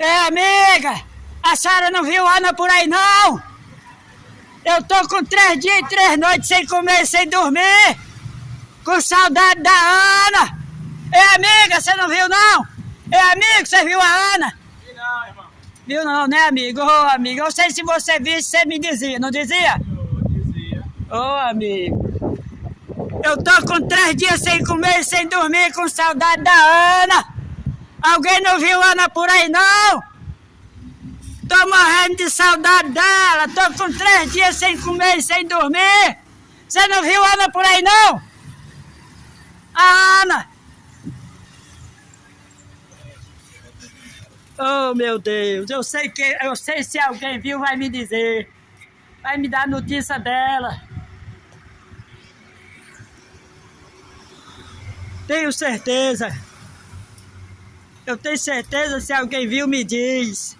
Amiga, a senhora não viu Ana por aí não? Eu tô com 3 dias e 3 noites sem comer e sem dormir, com saudade da Ana. Amiga, você não viu não? Amigo, você viu a Ana? Vi não, irmão. Viu não, né, amigo? Ô, amigo, eu sei se você visse, você me dizia, não dizia? Eu dizia. Ô, amigo, eu tô com 3 dias sem comer e sem dormir, com saudade da Ana. Alguém não viu Ana por aí não? Tô morrendo de saudade dela, tô com 3 dias sem comer e sem dormir. Você não viu Ana por aí não? A Ana! Oh, meu Deus, eu sei se alguém viu, vai me dizer. Vai me dar notícia dela. Tenho certeza. Eu tenho certeza, se alguém viu, me diz.